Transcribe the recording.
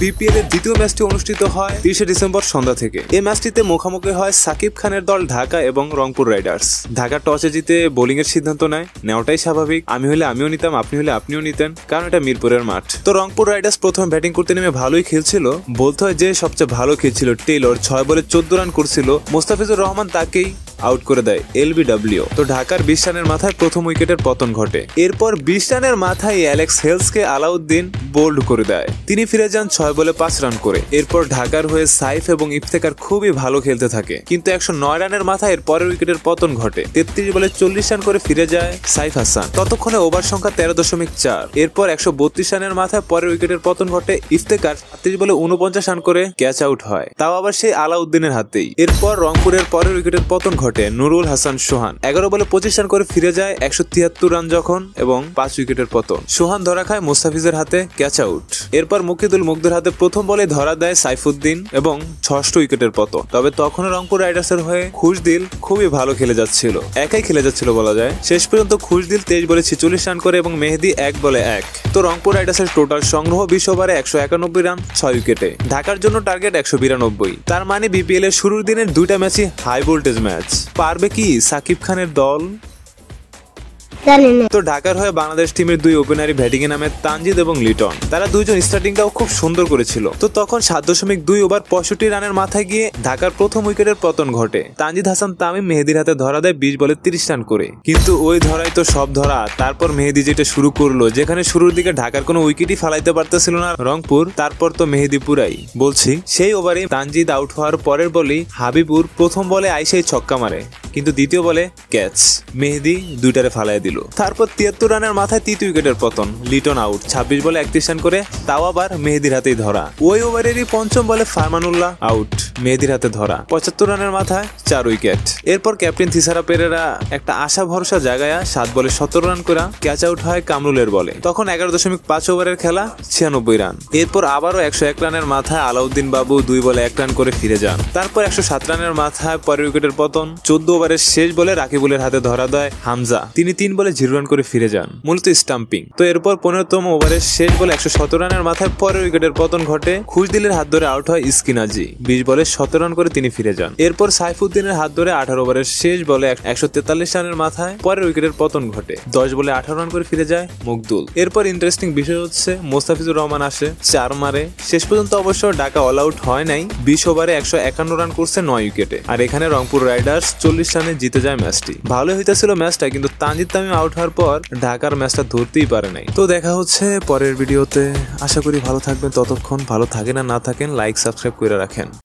BPL এর দ্বিতীয় ম্যাচটি অনুষ্ঠিত হয় 30 ডিসেম্বর সন্ধ্যা থেকে। এই ম্যাচটিতে মুখোমুখি হয় সাকিব খানের দল ঢাকা এবং রংপুর রাইডার্স। ঢাকা টসে জিতে বোলিং এর সিদ্ধান্ত নেওয়াটাই স্বাভাবিক। আমি হলে আমিও নিতাম, আপনি হলে আপনিও নিতেন, কারণ এটা মিরপুরের মাঠ। তো রংপুর রাইডার্স প্রথমে ব্যাটিং করতে নেমে ভালোই খেলছিল, বলতে হয় যে সবচেয়ে ভালো খেলছিল টেলর। 6 বলে 14 রান করছিল, মোস্তাফিজুর রহমান তাকেই আউট করে দেয় এলবিডব্লিউ। তো ঢাকার 20 রানের মাথায় প্রথম উইকেটের পতন ঘটে। এরপর 20 রানের মাথায় অ্যালেক্স হেলসকে আলাউদ্দিন বোল্ড করে দেয়। তিনি ফিরে যান 6 বলে 5 রান করে। এরপর ঢাকার হয়ে সাইফ এবং ইফতেখার খুবই ভালো খেলতে থাকে, কিন্তু 109 রানের মাথায় এর পরের উইকেটের পতন ঘটে। 33 বলে 40 রান করে ফিরে যায় সাইফ হাসান। ততক্ষণে ওভার সংখ্যা 13.4। এরপর 132 রানের মাথায় পরের উইকেটের পতন ঘটে। ইফতেখার 38 বলে 49 রান করে ক্যাচ আউট হয়, তাও আবার সেই আলাউদ্দিনের হাতেই। এরপর রংপুরের পরের উইকেটের পতন ঘটে নুরুল হাসান সোহান। 11 বলে 25 রান করে ফিরে যায় 173 রান যখন, এবং 5 উইকেটের পতন। সোহান ধরা খায় মোস্তাফিজের হাতে ক্যাচ আউট। এরপর মুকিদুল মুগ্ধের হাতে প্রথম বলে ধরা দেয় সাইফুদ্দিন এবং 6ষ্ঠ উইকেটের পতন। তবে তখনও রংপুর রাইডার্সের হয়ে খুশদিল খুবই ভালো খেলে যাচ্ছিল, একাই খেলে যাচ্ছিল বলা যায়। শেষ পর্যন্ত খুশদিল 23 বলে 46 রান করে এবং মেহেদি 1 বলে 1। তো রংপুর রাইডার্সের টোটাল সংগ্রহ 20 ওভারে 191 রান 6 উইকেটে। ঢাকার জন্য টার্গেট 192। তার মানে বিপিএল এর শুরুর দিনের দুইটা ম্যাচই হাই ভোল্টেজ ম্যাচ। পারবে কি সাকিব খানের দল? তো ঢাকার হয়ে বাংলাদেশ টিমের দুই ওপেনারই ব্যাটিং এ নামে তানজিদ এবং লিটন। তারা দুইজন স্টার্টিংটাও খুব সুন্দর করেছিল। তো তখন 7.2 ওভার 65 রানের মাথায় গিয়ে ঢাকার প্রথম উইকেটের পতন ঘটে। তানজিদ হাসান তামিম মেহেদির হাতে ধরা দেয় 20 বলে 30 রান করে। কিন্তু ওই ধরাই তো সব ধরা। তারপর মেহেদি যেটা শুরু করলো, যেখানে শুরুর দিকে ঢাকার কোনো উইকেটই ফালাইতে পারতেছিল না রংপুর, তারপর তো মেহেদি পুরাই বলছি। সেই ওভারে তানজিদ আউট হওয়ার পরের বলেই হাবিবুর প্রথম বলে আইসাই ছক্কা মারে, কিন্তু দ্বিতীয় বলে ক্যাচ। মেহেদি দুইটারে ফালাই দিল। তারপর 73 রানের মাথায় তৃতীয় উইকেটের পতন। লিটন আউট 26 বলে 31 রান করে, তাও আবার মেহেদির হাতেই ধরা। ওই ওভারেরই পঞ্চম বলে ফারমানুল্লাহ আউট, মেহেদির হাতে ধরা। 75 রানের মাথায় 4 উইকেট। এরপর ক্যাপ্টেন থিসারা পেরেরা একটা আশা ভরসা জায়গায় 7 বলে 17 রান করে ক্যাচ আউট হয় কামরুলের বলে। তখন 11.5 ওভারের খেলা, 96 রান। এরপর আবারও 101 রানের মাথায় আলাউদ্দিন বাবু 2 বলে 1 রান করে ফিরে যান। তারপর 107 রানের মাথায় পরের উইকেটের পতন। 14 ওভারের শেষ বলে রাকিবুলের হাতে ধরা দেয় হামজা। তিনি 3 বলে 0 রান করে ফিরে যান, মূলত স্টাম্পিং। তো এরপর 15তম ওভারের শেষ বলে 117 রানের মাথায় পরের উইকেটের পতন ঘটে। খুশদিলের হাত ধরে আউট হয় ইস্কিনাজি। 20 বলে 17 রান করে তিনি ফিরে যান। এরপর সাইফুদ্দিনের হাত ধরে 18 ওভারের শেষ বলে 143 রানের মাথায় পরের উইকেটের পতন ঘটে। 10 বলে 18 রান করে ফিরে যায় মুগদুল। এরপর ইন্টারেস্টিং বিষয় হচ্ছে মোস্তাফিজুর রহমান আসে, 4 মারে। শেষ পর্যন্ত অবশ্য ঢাকা অল আউট হয় নাই। 20 ওভারে 151 রান করছে 9 উইকেটে। আর এখানে রংপুর রাইডার্স 40 রানে জিতে যায় ম্যাচটি। ভালো হইতেছিল ম্যাচটা, কিন্তু তানজিদ তামিম আউট হওয়ার পর ঢাকার ম্যাচটা ধরতেই পারে নাই। তো দেখা হচ্ছে পরের ভিডিওতে। আশা করি ভালো থাকবেন। ততক্ষণ ভালো থাকেন আর না থাকেন লাইক সাবস্ক্রাইব করে রাখেন।